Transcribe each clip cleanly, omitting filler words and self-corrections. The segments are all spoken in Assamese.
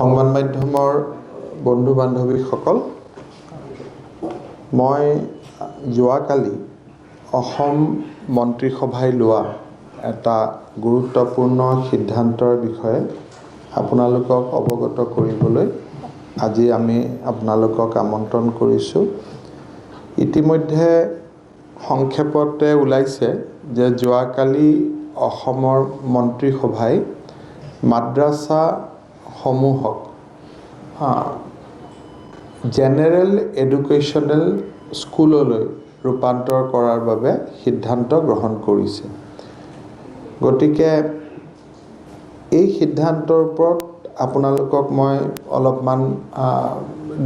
সংবাদ মাধ্যমৰ বন্ধু বান্ধৱীসকল, মই যোৱাকালি অসম মন্ত্ৰীসভাই লোৱা এটা গুৰুত্বপূৰ্ণ সিদ্ধান্তৰ বিষয়ে আপোনালোকক অৱগত কৰিবলৈ আজি আমি আপোনালোকক আমন্ত্ৰণ কৰিছোঁ। ইতিমধ্যে সংক্ষেপতে ওলাইছে যে যোৱাকালি অসমৰ মন্ত্ৰীসভাই মাদ্ৰাছা সমূহক জেনেৰেল এডুকেশ্যনেল স্কুললৈ ৰূপান্তৰ কৰাৰ বাবে সিদ্ধান্ত গ্ৰহণ কৰিছে। গতিকে এই সিদ্ধান্তৰ ওপৰত আপোনালোকক মই অলপমান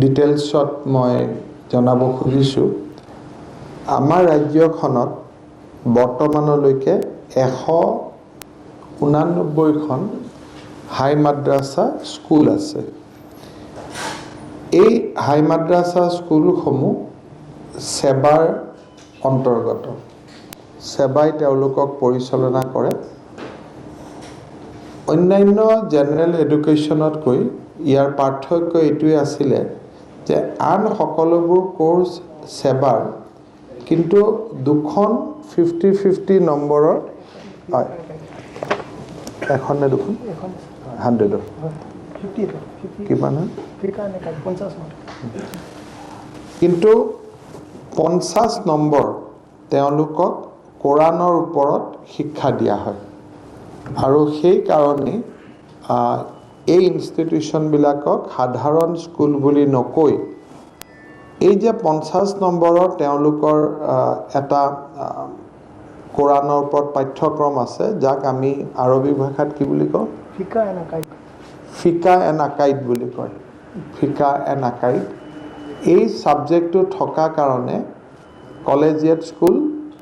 ডিটেইলছত মই জনাব খুজিছোঁ। আমাৰ ৰাজ্যখনত বৰ্তমানলৈকে 189খন হাই মাদ্ৰাছা স্কুল আছে। এই হাই মাদ্ৰাছা স্কুলসমূহ সেৱাৰ অন্তৰ্গত। সেৱাই তেওঁলোকক পৰিচালনা কৰে। অন্যান্য জেনেৰেল এডুকেশ্যনতকৈ ইয়াৰ পাৰ্থক্য এইটোৱে আছিলে যে আন সকলোবোৰ কোৰ্চ সেৱাৰ, কিন্তু দুখন 50-50 নম্বৰৰ এখন নে দুখন 100 কিমান হয়, কিন্তু 50 নম্বৰ তেওঁলোকক কোৰাণৰ ওপৰত শিক্ষা দিয়া হয়। আৰু সেইকাৰণে এই ইনষ্টিটিউশ্যনবিলাকক সাধাৰণ স্কুল বুলি নকৈ এই যে 50 নম্বৰৰ তেওঁলোকৰ এটা কোৰাণৰ ওপৰত পাঠ্যক্ৰম আছে, যাক আমি আৰবী ভাষাত কি বুলি কওঁ, ফিকা এণ্ড আকাইদ বুলি কয়। ফিকা এণ্ড আকাইদ এই ছাবজেক্টটো থকা কাৰণে কলেজিয়েট স্কুল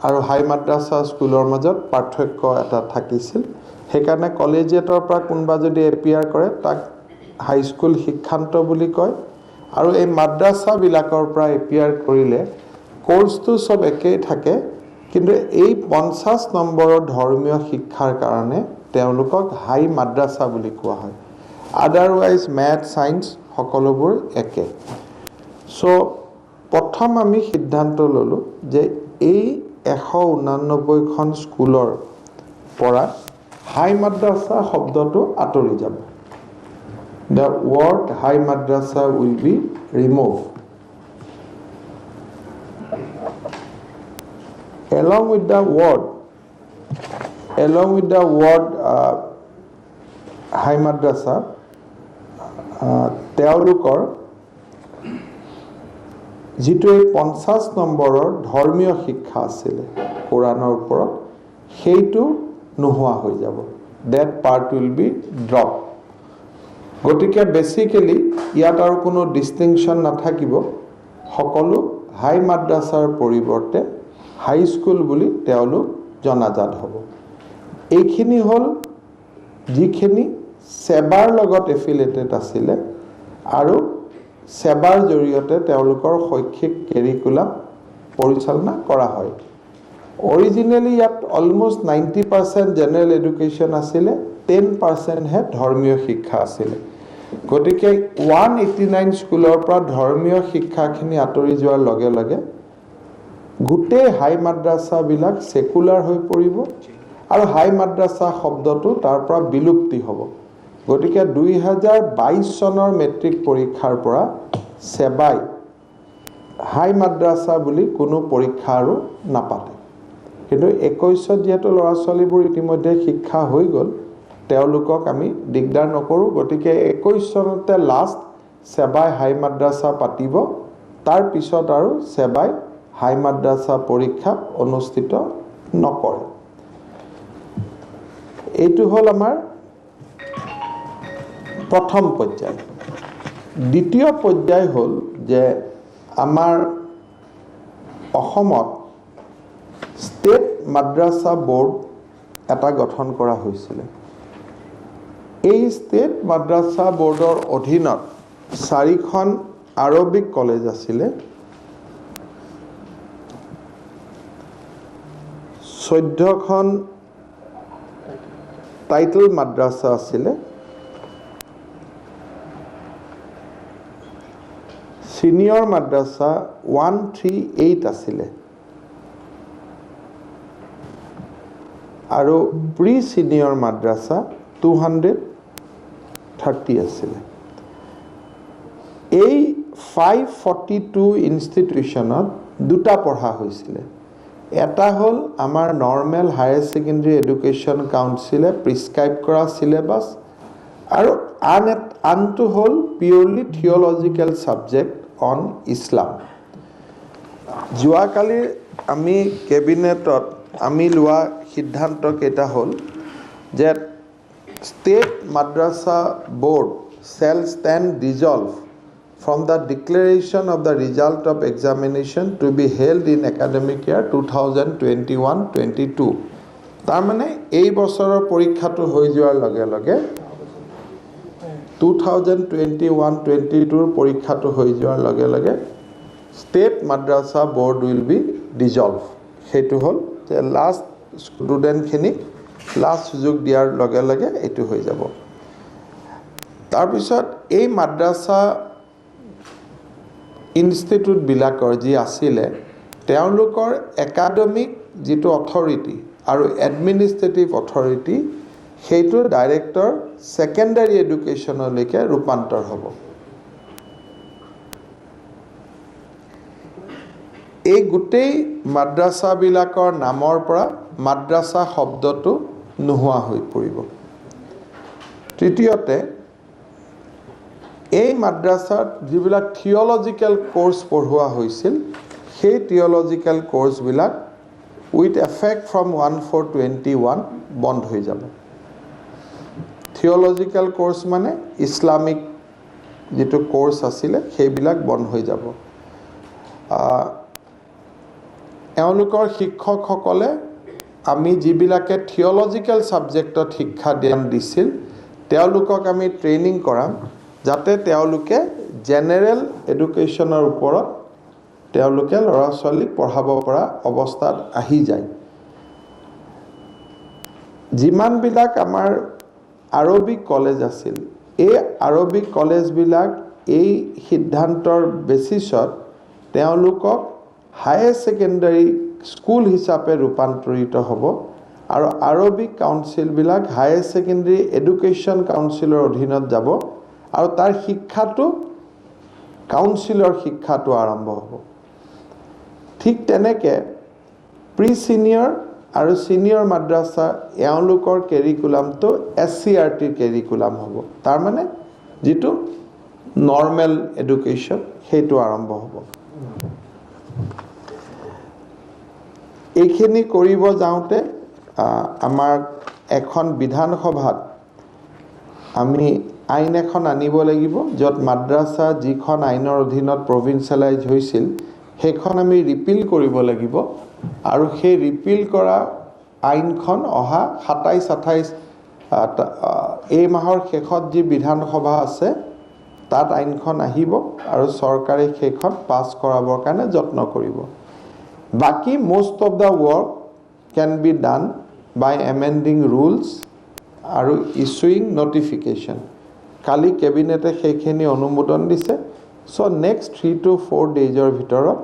আৰু হাই মাদ্ৰাছা স্কুলৰ মাজত পাৰ্থক্য এটা থাকিছিল। সেইকাৰণে কলেজিয়েটৰ পৰা কোনোবা যদি এপিয়াৰ কৰে তাক হাইস্কুল শিক্ষান্ত বুলি কয়, আৰু এই মাদ্ৰাছাবিলাকৰ পৰা এপিয়াৰ কৰিলে কোৰ্চটো চব একেই থাকে, কিন্তু এই 50 নম্বৰৰ ধৰ্মীয় শিক্ষাৰ কাৰণে তেওঁলোকক হাই মাদ্ৰাছা বুলি কোৱা হয়। আদাৰৱাইজ মেথ ছায়েন্স সকলোবোৰ একে। চ' প্ৰথম আমি সিদ্ধান্ত ল'লোঁ যে এই 189খন স্কুলৰ পৰা হাই মাদ্ৰাছা শব্দটো আঁতৰি যাব। The word high madrasa will be removed. Along with the word high madrasa, তেওঁলোকৰ যিটো এই 50 নম্বৰৰ ধৰ্মীয় শিক্ষা আছিলে কোৰাণৰ ওপৰত, সেইটো নোহোৱা হৈ যাব। That part will be dropped. গতিকে বেচিকেলি ইয়াত আৰু কোনো ডিষ্টিংশ্যন নাথাকিব। সকলো হাই মাদ্ৰাছাৰ পৰিৱৰ্তে হাই স্কুল বুলি তেওঁলোক জনাজাত হ'ব। এইখিনি হ'ল যিখিনি সেৱাৰ লগত এফিলেটেড আছিলে আৰু সেৱাৰ জৰিয়তে তেওঁলোকৰ শৈক্ষিক কেৰিকুলাম পৰিচালনা কৰা হয়। অৰিজিনেলি ইয়াত অলমষ্ট 90% জেনেৰেল এডুকেশ্যন আছিলে, 10%হে ধৰ্মীয় শিক্ষা আছিলে। গতিকে 189 স্কুলৰ পৰা ধৰ্মীয় শিক্ষাখিনি আঁতৰি যোৱাৰ লগে লগে গোটেই হাই মাদ্ৰাছাবিলাক ছেকুলাৰ হৈ পৰিব আৰু হাই মাদ্ৰাছা শব্দটো তাৰ পৰা বিলুপ্তি হ'ব। গতিকে 2022 চনৰ মেট্ৰিক পৰীক্ষাৰ পৰা সেৱাই হাই মাদ্ৰাছা বুলি কোনো পৰীক্ষা আৰু নাপাতে। কিন্তু 21ত যিহেতু ল'ৰা ছোৱালীবোৰ ইতিমধ্যে শিক্ষা হৈ গ'ল, তেওঁলোকক আমি দিগদাৰ নকৰোঁ। গতিকে 21 চনতে লাষ্ট সেৱাই হাই মাদ্ৰাছা পাতিব। তাৰপিছত আৰু সেৱাই হাই মাদ্ৰাছা পৰীক্ষা অনুষ্ঠিত নকৰে। এইটো হ'ল আমাৰ প্ৰথম পৰ্যায়। দ্বিতীয় পৰ্যায় হ'ল যে আমাৰ অসমত ষ্টেট মাদ্ৰাছা বোৰ্ড এটা গঠন কৰা হৈছিলে। এই ষ্টেট মাদ্ৰাছা বোৰ্ডৰ অধীনত 4খন আৰবিক কলেজ আছিলে, 14খন টাইটেল মাদ্ৰাছা আছিলে সিনিয়ৰ মাদ্ৰাছা 138 আছিলে আৰু প্ৰি সিনিয়ৰ মাদ্ৰাছা 230 আছিলে এই 542 ইনষ্টিটিউচনত দুটা পঢ়া হৈছিলে এটা হল আমাৰ নৰ্মেল হায়াৰ সেকেন্ডাৰী এডুকেশ্যন কাউন্সিলে প্ৰিস্ক্ৰাইব কৰা সিলেবাস আৰু আনটো হল purely theological subject on Islam যোৱাকালি আমি কেবিনেটত আমি লোৱা সিদ্ধান্ত কেইটা হল যে State Madrasa Board shall stand dissolved from the declaration of the result of examination to be held in academic year 2021-22 তাৰ মানে এই বছৰৰ পৰীক্ষাটো হৈ যোৱাৰ লগে লগে 2021-22 পৰীক্ষাটো হৈ যোৱাৰ লগে লগে State Madrasa Board will be dissolved হেতু হল যে লাষ্ট স্টুডেন্ট খিনি লাষ্ট সুযোগ দিয়াৰ লগে লগে এটো হৈ যাব তাৰ পিছত এই মাদ্ৰাসা ইনষ্টিটিউট বিলাকৰ যি আছিলে তেওঁলোকৰ একাডেমিক যেটো অথৰিটি আৰু এডমিনিষ্ট্ৰেটিভ অথৰিটি হেতু ডাইৰেক্টৰ সেকেন্ডাৰী এডুকেশ্যনলৈকে ৰূপান্তৰ হ'ব এই গুটেই মাদ্ৰাসা বিলাকৰ নামৰ পৰা মাদ্ৰাসা শব্দটো নোহোৱা হৈ পৰিব তৃতীয়তে এই মাদ্ৰাসাত যিবিলাক থিওলজিক্যাল কোৰ্স পঢ়োৱা হৈছিল সেই থিওলজিক্যাল কোৰ্স বিলাক উইথ এফেক্ট ফ্ৰম 1421 বন্ধ হৈ যাব থিওলজিক্যাল কোৰ্স মানে ইসলামিক যেটো কোৰ্স আছিল সেইবিলাক বন্ধ হৈ যাব এওঁলোকৰ শিক্ষকসকলে আমি যিবিলাকে থিওলজিক্যাল সাবজেক্টত শিক্ষা দান দিছিল তেওঁলোকক আমি ট্ৰেইনিং কৰাম যাতে তেওঁলোকে জেনাৰেল এডুকেশ্যনৰ ওপৰত তেওঁলোকে ল'ৰা ছোৱালীক পঢ়াব পৰা অৱস্থাত আহি যায় যিমান বিলাক আমাৰ আৰবিক কলেজ আছিল এই আৰবিক কলেজ বিলাক এই সিদ্ধান্তৰ বেসিছত তেওঁলোকক হায়াৰ সেকেন্ডাৰী স্কুল হিচাপে ৰূপান্তৰিত হ'ব আৰু আৰবিক কাউন্সিল বিলাক হায়াৰ সেকেন্ডাৰী এডুকেশ্যন কাউন্সিলৰ অধীনত যাব আৰু তাৰ শিক্ষাটো কাউন্সিলৰ শিক্ষাটো আৰম্ভ হ'ব ঠিক তেনেকে প্ৰি সিনিয়ৰ আৰু সিনিয়ৰ মাদ্ৰাসা এওঁলোকৰ কেৰিকুলামটো এসসিআৰটি কেৰিকুলাম হ'ব তাৰ মানে যেটো নৰ্মেল এডুকেশ্যন হেতু আৰম্ভ হ'ব এইখিনি কৰিব যাওঁতে আমাৰ এখন বিধানসভাত আমি আইন এখন আনিব লাগিব যত মাদ্ৰাসা যিখন আইনৰ অধীনত প্ৰভিন্সিয়েলাইজ হৈছিল সেইখন আমি ৰিপিল কৰিব লাগিব আৰু সেই ৰিপিল কৰা আইনখন অহা 27-28 এই মাহৰ শেষত যি বিধানসভা আছে তাত আইনখন আহিব আৰু চৰকাৰে সেইখন পাস কৰাবৰ কাৰণে যত্ন কৰিব বাকি most of the work can be done by amending rules আৰু issuing notification কালি কেবিনেটে সেইখিনি অনুমোদন দিছে সো নেক্সট 3 to 4 ডেজৰ ভিতৰত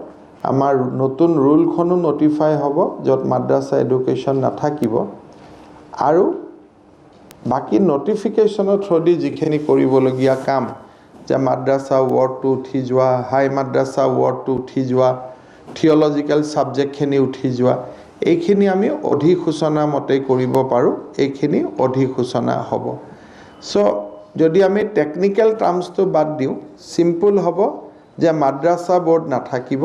আমাৰ নতুন ৰুলখনো নটিফাই হ'ব যত মাদ্ৰাসা এডুকেশ্যন নাথাকিব আৰু বাকি নটিফিকেশনৰ থ্ৰুদি যিখিনি কৰিবলগীয়া কাম যে মাদ্ৰাসা ৱৰ্ডটো উঠি যোৱা হাই মাদ্ৰাসা ৱৰ্ডটো উঠি যোৱা থিওলজিক্যাল সাবজেক্ট খিনি উঠি যোৱা এইখিনি আমি অধিসূচনা মতে কৰিব পাৰো এইখিনি অধিসূচনা হ'ব সো যদি আমি টেকনিক্যাল টাৰ্মসটো বাদ দিও সিম্পল হ'ব যে মাদ্ৰাসা বোৰ্ড নাথাকিব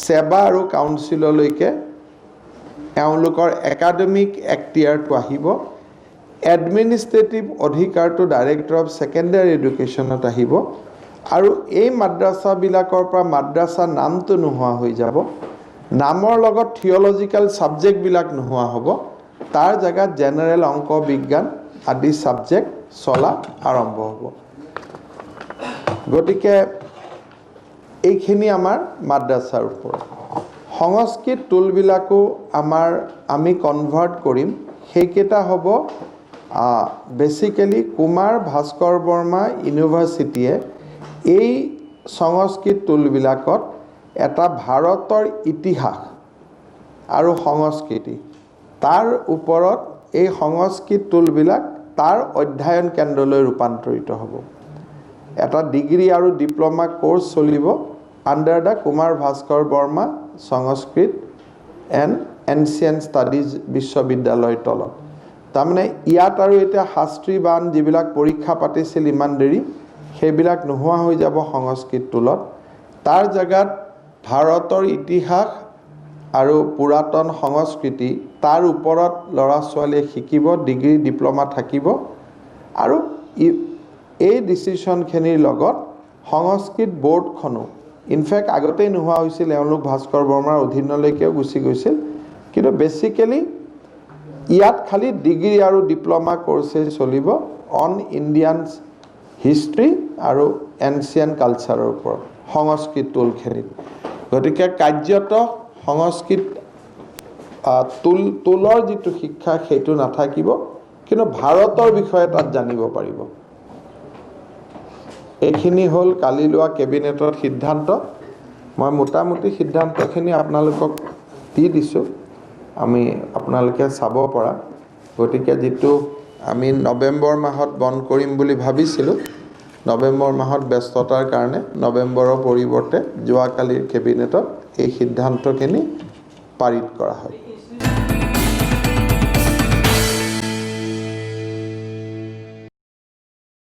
সেবা আৰু কাউন্সিললৈকে এওঁলোকৰ একাডেমিক এক্টিয়াৰটো আহিব এডমিনিষ্ট্ৰেটিভ অধিকাৰটো ডাইৰেক্টৰ অফ সেকেন্ডাৰী এডুকেশ্যনত আহিব আৰু এই মাদ্ৰাসা বিলাকৰ পৰা মাদ্ৰাসা নামটো নোহোৱা হৈ যাব নামৰ লগত থিওলজিক্যাল সাবজেক্ট বিলাক নোহোৱা হ'ব তাৰ জায়গাত জেনাৰেল অংক বিজ্ঞান আদি সাবজেক্ট চলা আৰম্ভ হ'ব গতিকে এইখিনি আমাৰ মাদ্ৰাসাৰ ওপৰত সংস্কৃত টুলবিলাকো আমি কনভাৰ্ট কৰিম সেইকেইটা হ'ব বেসিক্যালি কুমাৰ ভাস্কৰ বৰ্মা ইউনিভাৰ্সিটিয়ে এই সংস্কৃত টুলবিলাকত এটা ভাৰতৰ ইতিহাস আৰু সংস্কৃতি তাৰ ওপৰত এই সংস্কৃত টুলবিলাক তাৰ অধ্যয়ন কেন্দ্ৰলৈ ৰূপান্তৰিত হ'ব। এটা ডিগ্ৰী আৰু ডিপ্ল'মা কোৰ্চ চলিব under the Kumar Bhaskar Varma Sanskrit and ancient studies বিশ্ববিদ্যালয়ৰ তলত। তাৰমানে ইয়াত আৰু এতিয়া শাস্ত্ৰী বান যিবিলাক পৰীক্ষা পাতিছিল ইমান দেৰি সেইবিলাক নোহোৱা হৈ যাব সংস্কৃত টুলত। তাৰ জেগাত ভাৰতৰ ইতিহাস আৰু পুৰাতন সংস্কৃতি তাৰ ওপৰত ল'ৰা ছোৱালীয়ে শিকিব, ডিগ্ৰী ডিপ্ল'মা থাকিব। আৰু এই ডিচিশ্যনখিনিৰ লগত সংস্কৃত বৰ্ডখনো ইনফেক্ট আগতেই নোহোৱা হৈছিল, এওঁলোক ভাস্কৰ বৰ্মাৰ অধীনলৈকেও গুচি গৈছিল, কিন্তু বেচিকেলি ইয়াত খালি ডিগ্ৰী আৰু ডিপ্ল'মা কোৰ্চেই চলিব অন ইণ্ডিয়ান হিষ্ট্ৰী আৰু এনচিয়েণ্ট কালচাৰৰ ওপৰত সংস্কৃত টুলখিনিত। গতিকে কাৰ্যত সংস্কৃত টুলৰ যিটো শিক্ষা সেইটো নাথাকিব, কিন্তু ভাৰতৰ বিষয়ে তাত জানিব পাৰিব। এইখিনি হ'ল কালি লোৱা কেবিনেটৰ সিদ্ধান্ত। মই মোটামুটি সিদ্ধান্তখিনি আপোনালোকক দি দিছোঁ, আপোনালোকে চাব পৰা। গতিকে যিটো আমি নৱেম্বৰ মাহত বন্ধ কৰিম বুলি ভাবিছিলোঁ, নৱেম্বৰ মাহত ব্যস্ততাৰ কাৰণে নৱেম্বৰৰ পৰিৱৰ্তে যোৱাকালিৰ কেবিনেটত এই সিদ্ধান্তখিনি পাৰিত কৰা হয়।